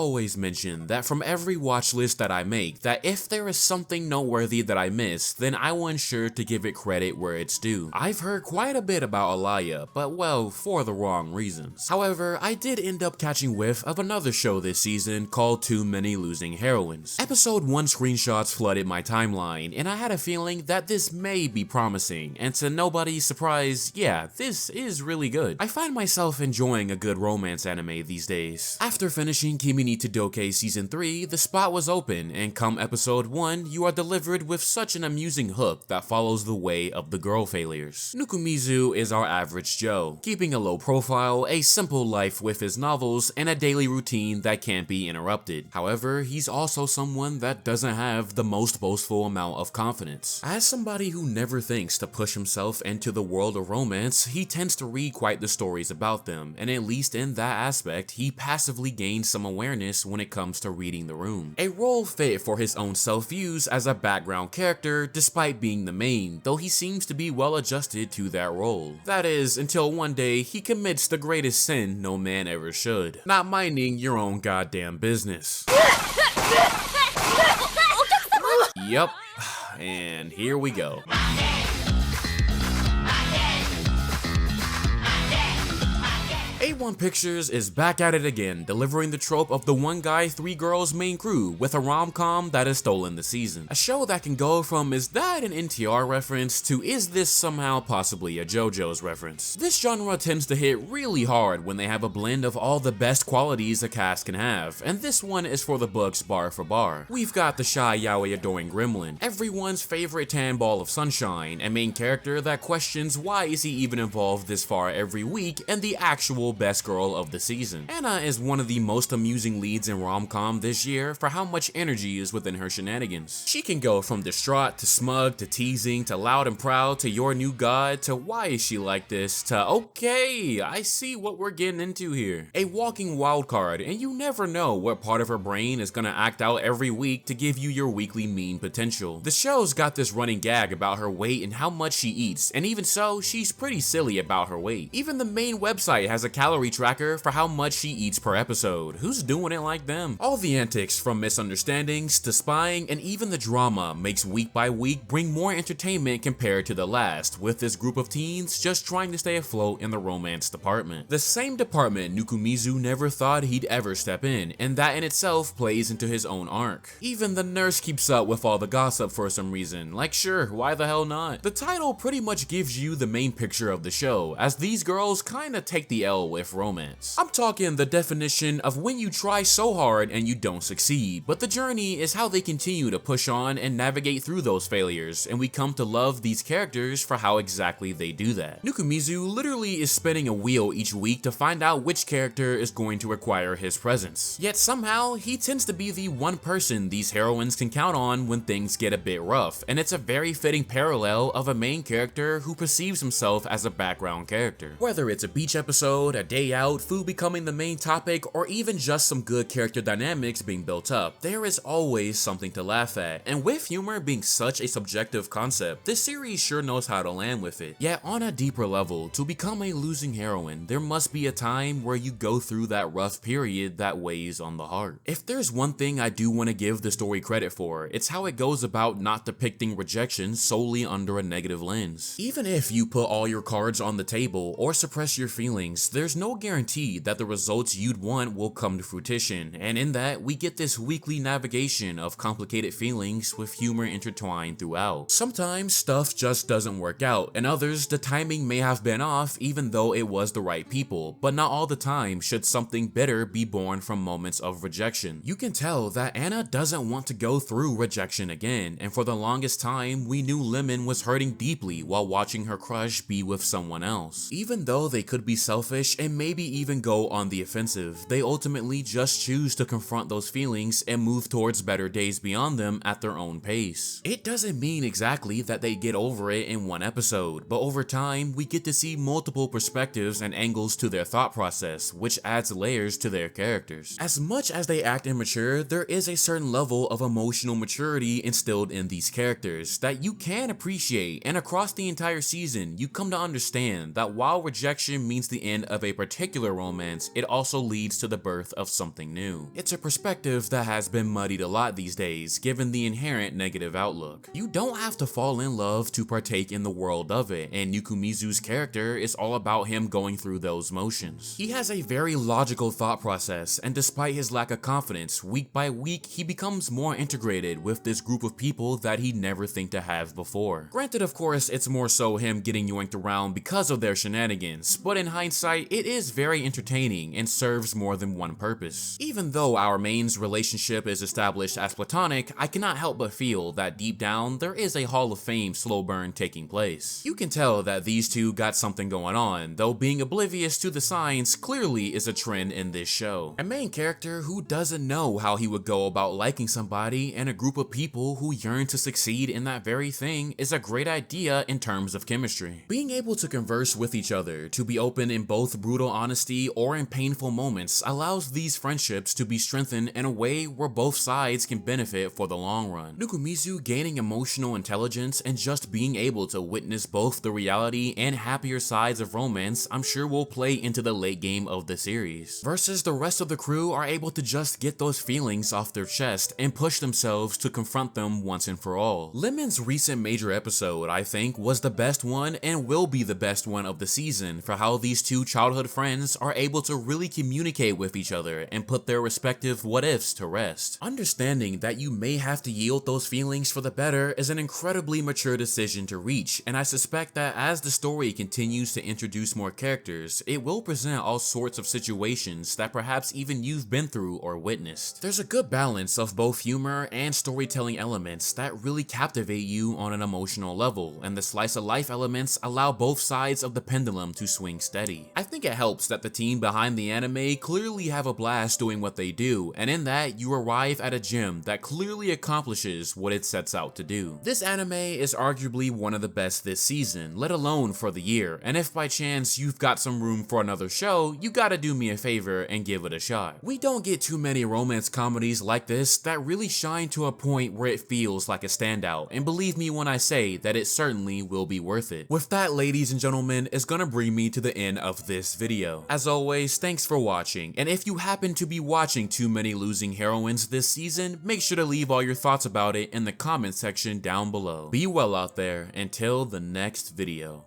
always mention that from every watch list that I make, that if there is something noteworthy that I miss, then I will ensure to give it credit where it's due. I've heard quite a bit about Alaya, but well, for the wrong reasons. However, I did end up catching whiff of another show this season called Too Many Losing Heroines. Episode 1 screenshots flooded my timeline, and I had a feeling that this may be promising, and to nobody's surprise, yeah, this is really good. I find myself enjoying a good romance anime these days. After finishing Kimi ni Todoke Season 3, the spot was open, and come episode 1, you are delivered with such an amusing hook that follows the way of the girl failures. Nukumizu is our average Joe, keeping a low profile, a simple life with his novels, and a daily routine that can't be interrupted. However, he's also someone that doesn't have the most boastful amount of confidence. As somebody who never thinks to push himself into the world of romance, he tends to read quite the stories about them, and at least in that aspect, he passively gains some awareness when it comes to reading the room. A role fit for his own self-views as a background character despite being the main, though he seems to be well adjusted to that role. That is, until one day he commits the greatest sin no man ever should, not minding your own goddamn business. Yup, and here we go. A1 Pictures is back at it again, delivering the trope of the one guy, three girls main crew with a rom-com that has stolen the season. A show that can go from is that an NTR reference to is this somehow possibly a JoJo's reference. This genre tends to hit really hard when they have a blend of all the best qualities a cast can have, and this one is for the books bar for bar. We've got the shy yaoi adoring gremlin, everyone's favorite tan ball of sunshine, a main character that questions why is he even involved this far every week, and the actual best girl of the season. Anna is one of the most amusing leads in rom-com this year for how much energy is within her shenanigans. She can go from distraught to smug to teasing to loud and proud to your new god to why is she like this to okay, I see what we're getting into here. A walking wild card, and you never know what part of her brain is gonna act out every week to give you your weekly mean potential. The show's got this running gag about her weight and how much she eats, and even so, she's pretty silly about her weight. Even the main website has a calorie tracker for how much she eats per episode. Who's doing it like them? All the antics from misunderstandings to spying and even the drama makes week by week bring more entertainment compared to the last, with this group of teens just trying to stay afloat in the romance department. The same department Nukumizu never thought he'd ever step in, and that in itself plays into his own arc. Even the nurse keeps up with all the gossip for some reason, like sure, why the hell not? The title pretty much gives you the main picture of the show, as these girls kinda take the L with romance. I'm talking the definition of when you try so hard and you don't succeed, but the journey is how they continue to push on and navigate through those failures, and we come to love these characters for how exactly they do that. Nukumizu literally is spinning a wheel each week to find out which character is going to require his presence. Yet somehow, he tends to be the one person these heroines can count on when things get a bit rough, and it's a very fitting parallel of a main character who perceives himself as a background character. Whether it's a beach episode, a day out, food becoming the main topic, or even just some good character dynamics being built up, there is always something to laugh at. And with humor being such a subjective concept, this series sure knows how to land with it. Yet on a deeper level, to become a losing heroine, there must be a time where you go through that rough period that weighs on the heart. If there's one thing I do want to give the story credit for, it's how it goes about not depicting rejection solely under a negative lens. Even if you put all your cards on the table or suppress your feelings, there's no guarantee that the results you'd want will come to fruition, and in that, we get this weekly navigation of complicated feelings with humor intertwined throughout. Sometimes stuff just doesn't work out, and others the timing may have been off even though it was the right people, but not all the time should something bitter be born from moments of rejection. You can tell that Anna doesn't want to go through rejection again, and for the longest time, we knew Lemon was hurting deeply while watching her crush be with someone else. Even though they could be selfish and maybe even go on the offensive, they ultimately just choose to confront those feelings and move towards better days beyond them at their own pace. It doesn't mean exactly that they get over it in one episode, but over time, we get to see multiple perspectives and angles to their thought process, which adds layers to their characters. As much as they act immature, there is a certain level of emotional maturity instilled in these characters that you can appreciate, and across the entire season, you come to understand that while rejection means the end of a particular romance, it also leads to the birth of something new. It's a perspective that has been muddied a lot these days, given the inherent negative outlook. You don't have to fall in love to partake in the world of it, and Nukumizu's character is all about him going through those motions. He has a very logical thought process, and despite his lack of confidence, week by week he becomes more integrated with this group of people that he'd never think to have before. Granted, of course, it's more so him getting yoinked around because of their shenanigans, but in hindsight, it is very entertaining and serves more than one purpose. Even though our main's relationship is established as platonic, I cannot help but feel that deep down, there is a Hall of Fame slow burn taking place. You can tell that these two got something going on, though being oblivious to the signs clearly is a trend in this show. A main character who doesn't know how he would go about liking somebody and a group of people who yearn to succeed in that very thing is a great idea in terms of chemistry. Being able to converse with each other, to be open in both brutal honesty or in painful moments, allows these friendships to be strengthened in a way where both sides can benefit for the long run. Nukumizu gaining emotional intelligence and just being able to witness both the reality and happier sides of romance, I'm sure will play into the late game of the series. Versus the rest of the crew are able to just get those feelings off their chest and push themselves to confront them once and for all. Lemon's recent major episode, I think, was the best one and will be the best one of the season for how these two childhood friends are able to really communicate with each other and put their respective what-ifs to rest. Understanding that you may have to yield those feelings for the better is an incredibly mature decision to reach, and I suspect that as the story continues to introduce more characters, it will present all sorts of situations that perhaps even you've been through or witnessed. There's a good balance of both humor and storytelling elements that really captivate you on an emotional level, and the slice of life elements allow both sides of the pendulum to swing steady. I think it helps that the team behind the anime clearly have a blast doing what they do, and in that you arrive at a gem that clearly accomplishes what it sets out to do. This anime is arguably one of the best this season, let alone for the year, and if by chance you've got some room for another show, you gotta do me a favor and give it a shot. We don't get too many romance comedies like this that really shine to a point where it feels like a standout, and believe me when I say that it certainly will be worth it. With that, ladies and gentlemen, is gonna bring me to the end of this video. As always, thanks for watching, and if you happen to be watching too many losing heroines this season, make sure to leave all your thoughts about it in the comment section down below. Be well out there until the next video.